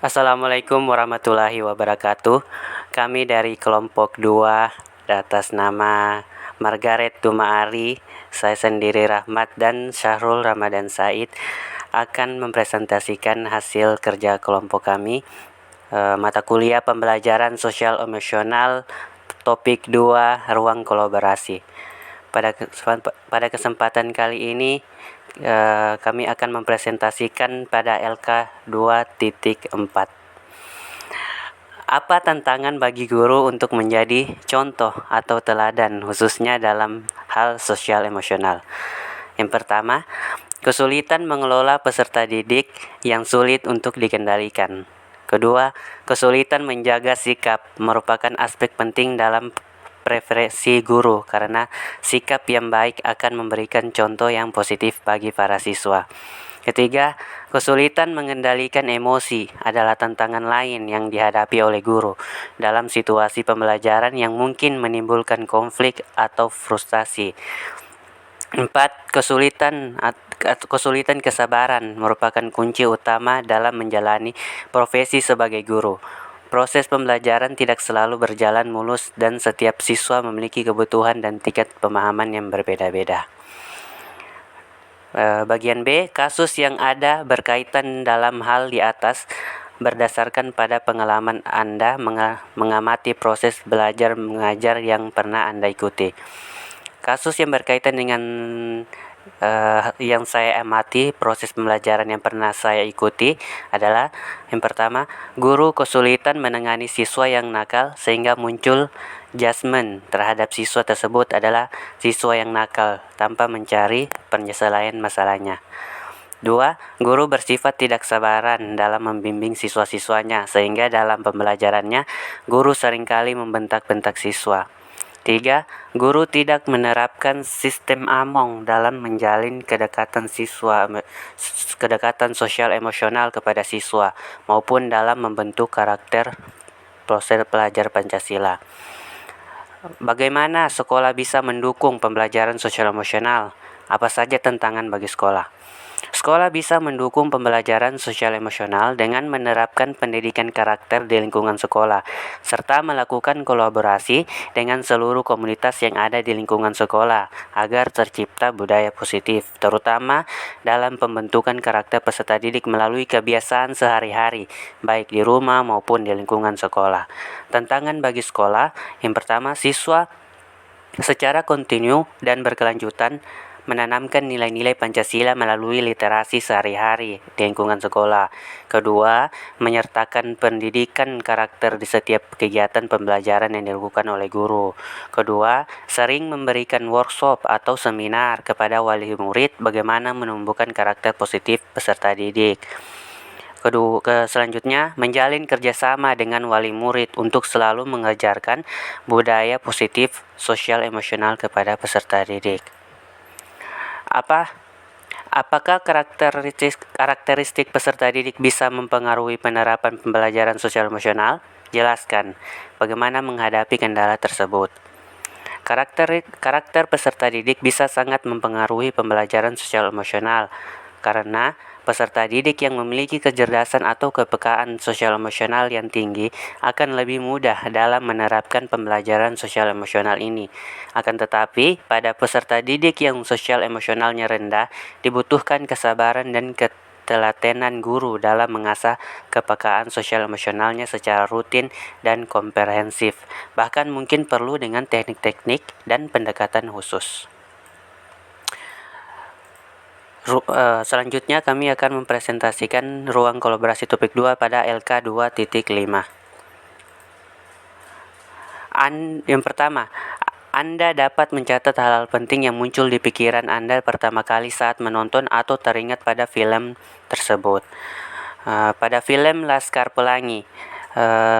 Assalamualaikum warahmatullahi wabarakatuh. Kami dari kelompok 2 atas nama Margaret Dumaari, saya sendiri Rahmat dan Syahrul Ramadan Said akan mempresentasikan hasil kerja kelompok kami, mata kuliah pembelajaran sosial emosional topik 2 ruang kolaborasi. Pada kesempatan kali ini kami akan mempresentasikan pada LK 2.4. Apa tantangan bagi guru untuk menjadi contoh atau teladan khususnya dalam hal sosial emosional? Yang pertama, kesulitan mengelola peserta didik yang sulit untuk dikendalikan. Kedua, kesulitan menjaga sikap merupakan aspek penting dalam preferensi guru karena sikap yang baik akan memberikan contoh yang positif bagi para siswa. Ketiga, kesulitan mengendalikan emosi adalah tantangan lain yang dihadapi oleh guru dalam situasi pembelajaran yang mungkin menimbulkan konflik atau frustasi. 4. Kesulitan kesabaran merupakan kunci utama dalam menjalani profesi sebagai guru. Proses pembelajaran tidak selalu berjalan mulus dan setiap siswa memiliki kebutuhan dan tingkat pemahaman yang berbeda-beda. Bagian B, kasus yang ada berkaitan dalam hal di atas berdasarkan pada pengalaman Anda mengamati proses belajar mengajar yang pernah Anda ikuti. Kasus yang berkaitan dengan yang saya amati, proses pembelajaran yang pernah saya ikuti adalah yang pertama, guru kesulitan menangani siswa yang nakal sehingga muncul judgment terhadap siswa tersebut adalah siswa yang nakal tanpa mencari penyelesaian masalahnya. 2. Guru bersifat tidak sabaran dalam membimbing siswa-siswanya sehingga dalam pembelajarannya guru seringkali membentak-bentak siswa. 3. Guru tidak menerapkan sistem AMONG dalam menjalin kedekatan sosial emosional kepada siswa maupun dalam membentuk karakter proses pelajar Pancasila. Bagaimana sekolah bisa mendukung pembelajaran sosial emosional? Apa saja tantangan bagi sekolah? Sekolah bisa mendukung pembelajaran sosial emosional dengan menerapkan pendidikan karakter di lingkungan sekolah, serta melakukan kolaborasi dengan seluruh komunitas yang ada di lingkungan sekolah agar tercipta budaya positif, terutama dalam pembentukan karakter peserta didik melalui kebiasaan sehari-hari, baik di rumah maupun di lingkungan sekolah. Tantangan bagi sekolah, yang pertama, siswa secara kontinu dan berkelanjutan menanamkan nilai-nilai Pancasila melalui literasi sehari-hari di lingkungan sekolah. Kedua, menyertakan pendidikan karakter di setiap kegiatan pembelajaran yang dilakukan oleh guru. Kedua, sering memberikan workshop atau seminar kepada wali murid bagaimana menumbuhkan karakter positif peserta didik. Selanjutnya, menjalin kerjasama dengan wali murid untuk selalu mengajarkan budaya positif sosial emosional kepada peserta didik. Apakah karakteristik peserta didik bisa mempengaruhi penerapan pembelajaran sosial emosional? Jelaskan bagaimana menghadapi kendala tersebut. Karakter peserta didik bisa sangat mempengaruhi pembelajaran sosial emosional karena peserta didik yang memiliki kecerdasan atau kepekaan sosial emosional yang tinggi akan lebih mudah dalam menerapkan pembelajaran sosial emosional ini. Akan tetapi, pada peserta didik yang sosial emosionalnya rendah, dibutuhkan kesabaran dan ketelatenan guru dalam mengasah kepekaan sosial emosionalnya secara rutin dan komprehensif. Bahkan mungkin perlu dengan teknik-teknik dan pendekatan khusus. Selanjutnya kami akan mempresentasikan ruang kolaborasi topik 2 pada LK 2.5. Yang pertama, Anda dapat mencatat hal-hal penting yang muncul di pikiran Anda pertama kali saat menonton atau teringat pada film tersebut. Pada film Laskar Pelangi,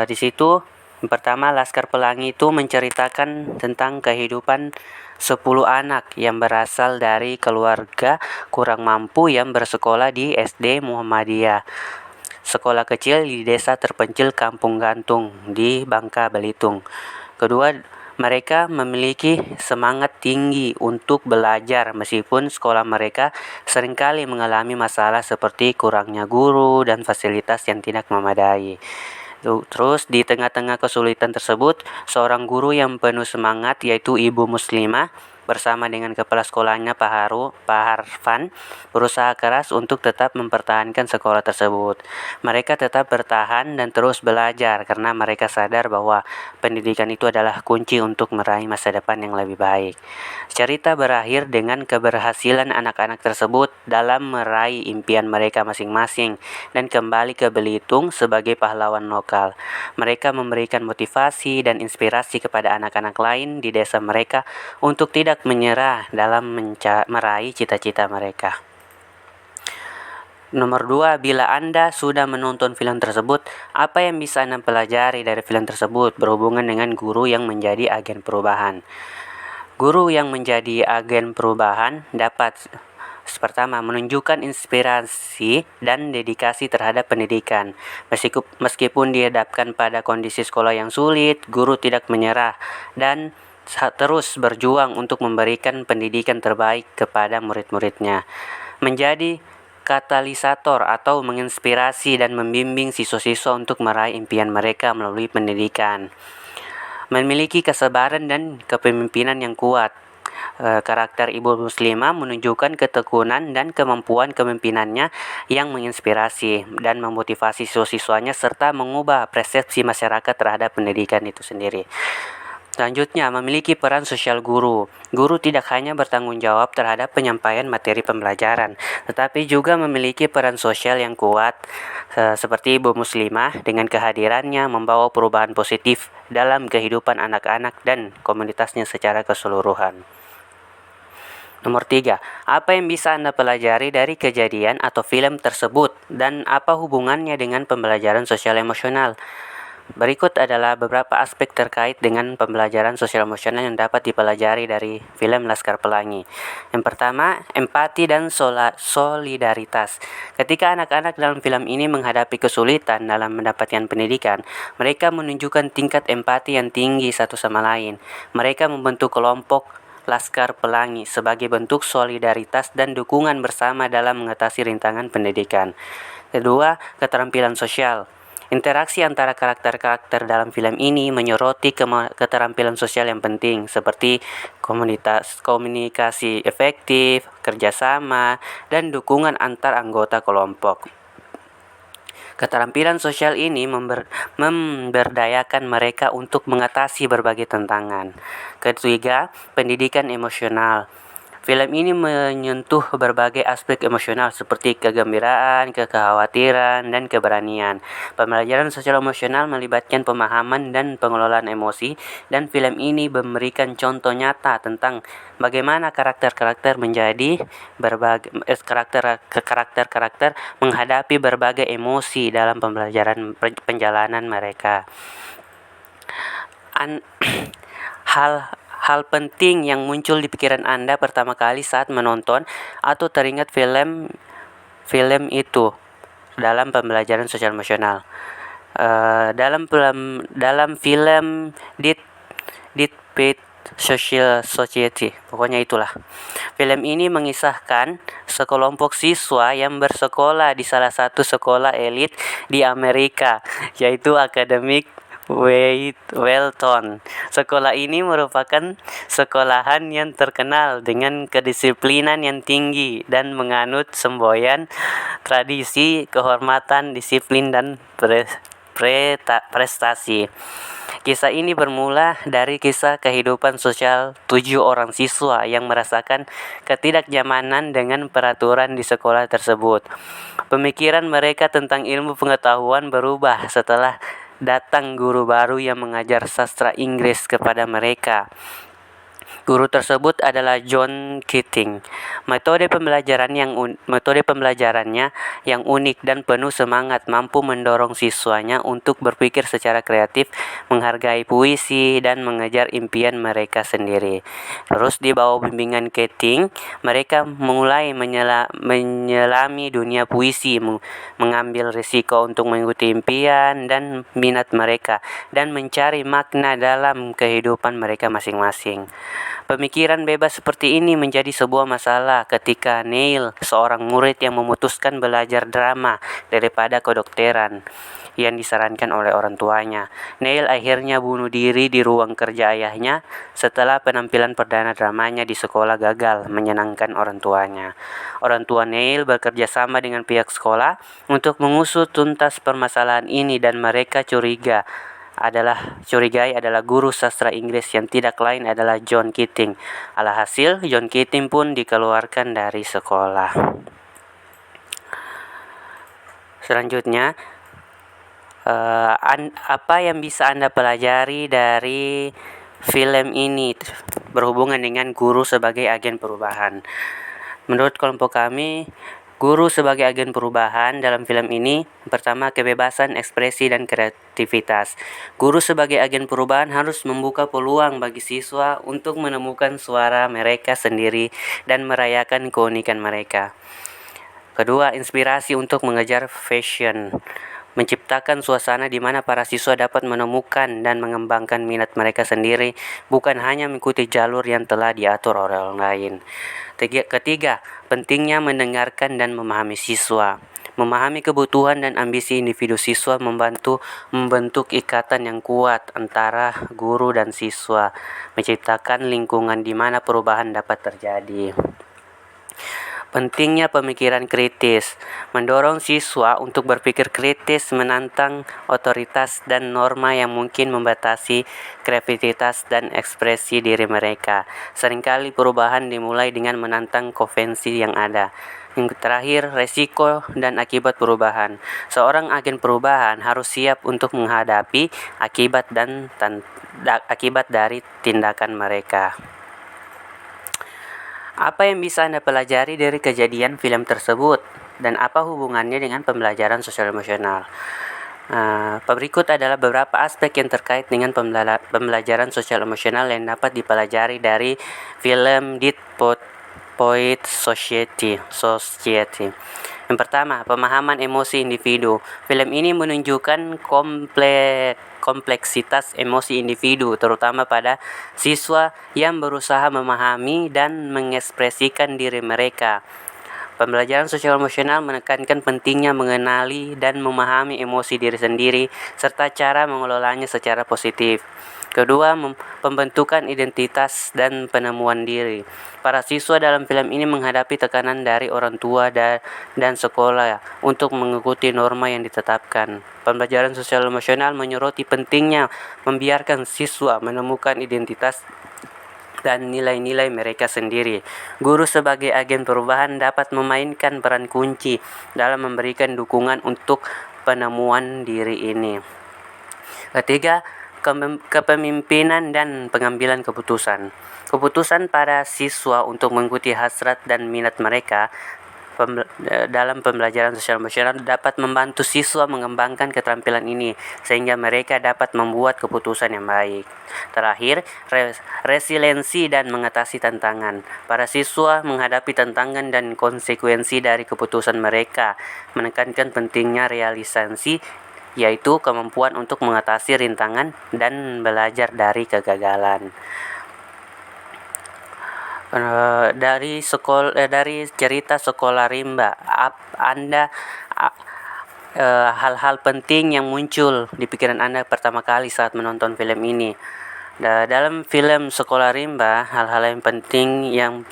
di situ yang pertama, Laskar Pelangi itu menceritakan tentang kehidupan 10 anak yang berasal dari keluarga kurang mampu yang bersekolah di SD Muhammadiyah, sekolah kecil di desa terpencil Kampung Gantung di Bangka Belitung. Kedua, Mereka memiliki semangat tinggi untuk belajar meskipun sekolah mereka seringkali mengalami masalah seperti kurangnya guru dan fasilitas yang tidak memadai. Terus di tengah-tengah kesulitan tersebut, seorang guru yang penuh semangat yaitu Ibu Muslimah bersama dengan kepala sekolahnya Pak Harfan berusaha keras untuk tetap mempertahankan sekolah tersebut. Mereka tetap bertahan dan terus belajar karena mereka sadar bahwa pendidikan itu adalah kunci untuk meraih masa depan yang lebih baik. Cerita berakhir dengan keberhasilan anak-anak tersebut dalam meraih impian mereka masing-masing dan kembali ke Belitung sebagai pahlawan lokal. Mereka memberikan motivasi dan inspirasi kepada anak-anak lain di desa mereka untuk tidak menyerah dalam meraih cita-cita mereka. Nomor 2, bila Anda sudah menonton film tersebut, apa yang bisa Anda pelajari dari film tersebut berhubungan dengan guru yang menjadi agen perubahan? Guru yang menjadi agen perubahan dapat pertama, menunjukkan inspirasi dan dedikasi terhadap pendidikan. Meskipun dihadapkan pada kondisi sekolah yang sulit, guru tidak menyerah dan terus berjuang untuk memberikan pendidikan terbaik kepada murid-muridnya. Menjadi katalisator atau menginspirasi dan membimbing siswa-siswa untuk meraih impian mereka melalui pendidikan. Memiliki kesabaran dan kepemimpinan yang kuat. Karakter Ibu Muslimah menunjukkan ketekunan dan kemampuan kepemimpinannya yang menginspirasi dan memotivasi siswa-siswanya serta mengubah persepsi masyarakat terhadap pendidikan itu sendiri. Selanjutnya, memiliki peran sosial guru. Guru tidak hanya bertanggung jawab terhadap penyampaian materi pembelajaran, tetapi juga memiliki peran sosial yang kuat, seperti Ibu Muslimah dengan kehadirannya membawa perubahan positif dalam kehidupan anak-anak dan komunitasnya secara keseluruhan. Nomor 3, apa yang bisa Anda pelajari dari kejadian atau film tersebut dan apa hubungannya dengan pembelajaran sosial emosional? Berikut adalah beberapa aspek terkait dengan pembelajaran sosial emosional yang dapat dipelajari dari film Laskar Pelangi. Yang pertama, empati dan solidaritas. Ketika anak-anak dalam film ini menghadapi kesulitan dalam mendapatkan pendidikan, mereka menunjukkan tingkat empati yang tinggi satu sama lain. Mereka membentuk kelompok Laskar Pelangi sebagai bentuk solidaritas dan dukungan bersama dalam mengatasi rintangan pendidikan. Kedua, keterampilan sosial. Interaksi antara karakter-karakter dalam film ini menyoroti keterampilan sosial yang penting seperti komunikasi efektif, kerjasama, dan dukungan antar anggota kelompok. Keterampilan sosial ini memberdayakan mereka untuk mengatasi berbagai tantangan. Ketiga, pendidikan emosional. Film ini menyentuh berbagai aspek emosional seperti kegembiraan, kekhawatiran, dan keberanian. Pembelajaran sosial emosional melibatkan pemahaman dan pengelolaan emosi, dan film ini memberikan contoh nyata tentang bagaimana karakter-karakter menghadapi berbagai emosi dalam perjalanan mereka. Hal penting yang muncul di pikiran Anda pertama kali saat menonton atau teringat film itu dalam pembelajaran sosial emosional. Dalam film Dead Pet Social Society, pokoknya itulah. Film ini mengisahkan sekelompok siswa yang bersekolah di salah satu sekolah elit di Amerika, yaitu Academic Welton. Sekolah ini merupakan sekolahan yang terkenal dengan kedisiplinan yang tinggi dan menganut semboyan tradisi, kehormatan, disiplin, dan prestasi. Kisah ini bermula dari kisah kehidupan sosial 7 orang siswa yang merasakan ketidaknyamanan dengan peraturan di sekolah tersebut. Pemikiran mereka tentang ilmu pengetahuan berubah setelah datang guru baru yang mengajar sastra Inggris kepada mereka. Guru tersebut adalah John Keating. Metode pembelajarannya yang unik dan penuh semangat mampu mendorong siswanya untuk berpikir secara kreatif, menghargai puisi, dan mengejar impian mereka sendiri. Terus di bawah bimbingan Keating, mereka mulai menyelami dunia puisi, mengambil risiko untuk mengikuti impian dan minat mereka, dan mencari makna dalam kehidupan mereka masing-masing. Pemikiran bebas seperti ini menjadi sebuah masalah ketika Neil, seorang murid yang memutuskan belajar drama daripada kedokteran yang disarankan oleh orang tuanya. Neil akhirnya bunuh diri di ruang kerja ayahnya setelah penampilan perdana dramanya di sekolah gagal menyenangkan orang tuanya. Orang tua Neil bekerja sama dengan pihak sekolah untuk mengusut tuntas permasalahan ini, dan mereka curigai adalah guru sastra Inggris yang tidak lain adalah John Keating. Alhasil, John Keating pun dikeluarkan dari sekolah. Selanjutnya, apa yang bisa Anda pelajari dari film ini berhubungan dengan guru sebagai agen perubahan? Menurut kelompok kami, guru sebagai agen perubahan dalam film ini, pertama, kebebasan ekspresi dan kreativitas. Guru sebagai agen perubahan harus membuka peluang bagi siswa untuk menemukan suara mereka sendiri dan merayakan keunikan mereka. Kedua, inspirasi untuk mengejar passion. Menciptakan suasana di mana para siswa dapat menemukan dan mengembangkan minat mereka sendiri, bukan hanya mengikuti jalur yang telah diatur oleh orang lain. Ketiga, pentingnya mendengarkan dan memahami siswa. Memahami kebutuhan dan ambisi individu siswa membantu membentuk ikatan yang kuat antara guru dan siswa, menciptakan lingkungan di mana perubahan dapat terjadi. Pentingnya pemikiran kritis, mendorong siswa untuk berpikir kritis, menantang otoritas dan norma yang mungkin membatasi kreativitas dan ekspresi diri mereka. Seringkali perubahan dimulai dengan menantang konvensi yang ada. Yang terakhir, resiko dan akibat perubahan. Seorang agen perubahan harus siap untuk menghadapi akibat dari tindakan mereka. Apa yang bisa Anda pelajari dari kejadian film tersebut, dan apa hubungannya dengan pembelajaran sosial emosional? Berikut adalah beberapa aspek yang terkait dengan pembelajaran sosial emosional yang dapat dipelajari dari film Dead Poet Society. Yang pertama, pemahaman emosi individu. Film ini menunjukkan kompleksitas emosi individu, terutama pada siswa yang berusaha memahami dan mengekspresikan diri mereka. Pembelajaran sosial emosional menekankan pentingnya mengenali dan memahami emosi diri sendiri, serta cara mengelolanya secara positif. Kedua, pembentukan identitas dan penemuan diri. Para siswa dalam film ini menghadapi tekanan dari orang tua dan sekolah untuk mengikuti norma yang ditetapkan. Pembelajaran sosial emosional menyoroti pentingnya membiarkan siswa menemukan identitas dan nilai-nilai mereka sendiri. Guru sebagai agen perubahan dapat memainkan peran kunci dalam memberikan dukungan untuk penemuan diri ini. Ketiga, kepemimpinan dan pengambilan keputusan. Keputusan para siswa untuk mengikuti hasrat dan minat mereka dalam pembelajaran sosial emosional dapat membantu siswa mengembangkan keterampilan ini sehingga mereka dapat membuat keputusan yang baik. Terakhir, resiliensi dan mengatasi tantangan. Para siswa menghadapi tantangan dan konsekuensi dari keputusan mereka, menekankan pentingnya realisasi, yaitu kemampuan untuk mengatasi rintangan dan belajar dari kegagalan. Dari cerita Sekolah Rimba, hal-hal penting yang muncul di pikiran Anda pertama kali saat menonton film ini. Dalam film Sekolah Rimba, hal-hal yang penting yang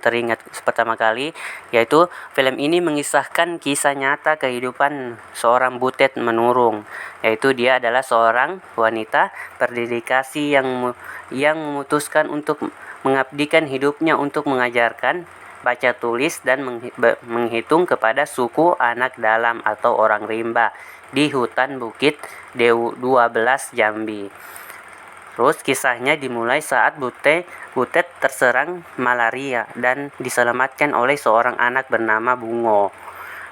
teringat pertama kali yaitu film ini mengisahkan kisah nyata kehidupan seorang butet menurung, yaitu dia adalah seorang wanita berdedikasi yang memutuskan untuk mengabdikan hidupnya untuk mengajarkan baca tulis dan menghitung kepada suku anak dalam atau orang rimba di hutan Bukit 12 Jambi. Terus kisahnya dimulai saat Butet terserang malaria dan diselamatkan oleh seorang anak bernama Bungo.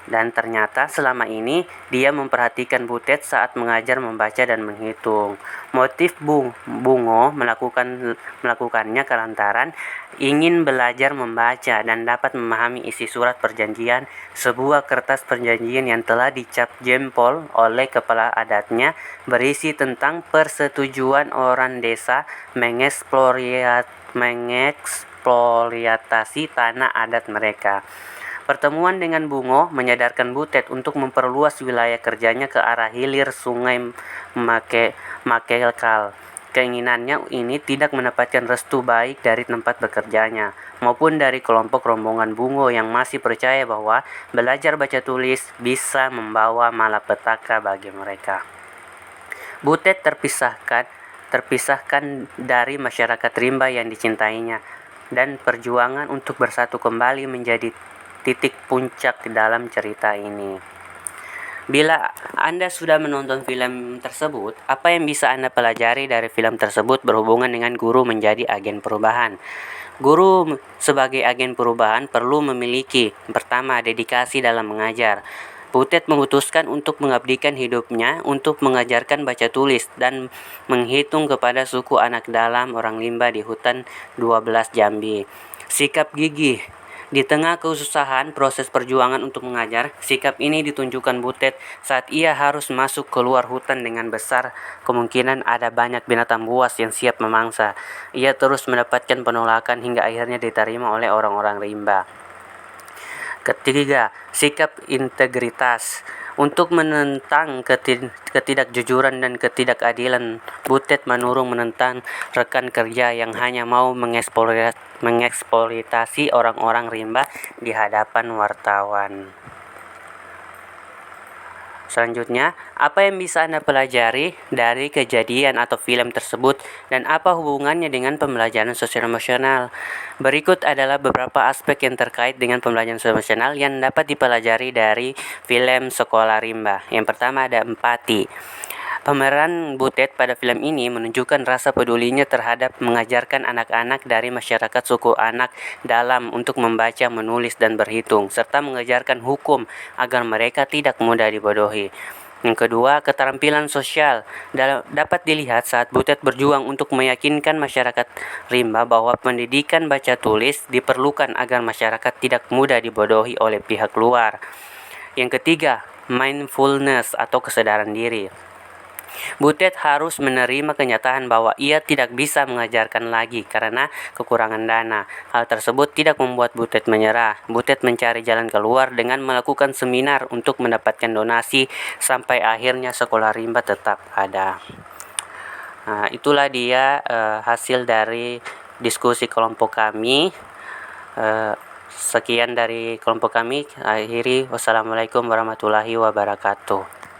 Dan ternyata selama ini dia memperhatikan Butet saat mengajar membaca dan menghitung. Motif Bungo melakukannya lantaran ingin belajar membaca dan dapat memahami isi surat perjanjian, sebuah kertas perjanjian yang telah dicap jempol oleh kepala adatnya, berisi tentang persetujuan orang desa mengeksploriatasi tanah adat mereka. Pertemuan dengan Bungo menyadarkan Butet untuk memperluas wilayah kerjanya ke arah hilir sungai Makelkal. Keinginannya ini tidak mendapatkan restu baik dari tempat bekerjanya, maupun dari kelompok rombongan Bungo yang masih percaya bahwa belajar baca tulis bisa membawa malapetaka bagi mereka. Butet terpisahkan dari masyarakat rimba yang dicintainya, dan perjuangan untuk bersatu kembali menjadi titik puncak di dalam cerita ini. Bila Anda sudah menonton film tersebut, apa yang bisa Anda pelajari dari film tersebut berhubungan dengan guru menjadi agen perubahan? Guru sebagai agen perubahan perlu memiliki, pertama, dedikasi dalam mengajar. Butet memutuskan untuk mengabdikan hidupnya untuk mengajarkan baca tulis dan menghitung kepada suku anak dalam orang rimba di hutan 12 Jambi. Sikap gigih. Di tengah kesusahan proses perjuangan untuk mengajar, sikap ini ditunjukkan Butet saat ia harus masuk keluar hutan dengan besar kemungkinan ada banyak binatang buas yang siap memangsa. Ia terus mendapatkan penolakan hingga akhirnya diterima oleh orang-orang rimba. Ketiga, sikap integritas. Untuk menentang ketidakjujuran dan ketidakadilan, Butet menentang rekan kerja yang hanya mau mengeksploitasi orang-orang rimba di hadapan wartawan. Selanjutnya, apa yang bisa Anda pelajari dari kejadian atau film tersebut dan apa hubungannya dengan pembelajaran sosial emosional? Berikut adalah beberapa aspek yang terkait dengan pembelajaran sosial emosional yang dapat dipelajari dari film Sekolah Rimba. Yang pertama ada empati. Pemeran Butet pada film ini menunjukkan rasa pedulinya terhadap mengajarkan anak-anak dari masyarakat suku anak dalam untuk membaca, menulis, dan berhitung, serta mengajarkan hukum agar mereka tidak mudah dibodohi. Yang kedua, keterampilan sosial dapat dilihat saat Butet berjuang untuk meyakinkan masyarakat rimba bahwa pendidikan baca tulis diperlukan agar masyarakat tidak mudah dibodohi oleh pihak luar. Yang ketiga, mindfulness atau kesadaran diri. Butet harus menerima kenyataan bahwa ia tidak bisa mengajarkan lagi karena kekurangan dana. Hal tersebut tidak membuat Butet menyerah. Butet mencari jalan keluar dengan melakukan seminar untuk mendapatkan donasi sampai akhirnya sekolah rimba tetap ada. Nah, itulah dia hasil dari diskusi kelompok kami. Sekian dari kelompok kami. Akhiri, wassalamualaikum warahmatullahi wabarakatuh.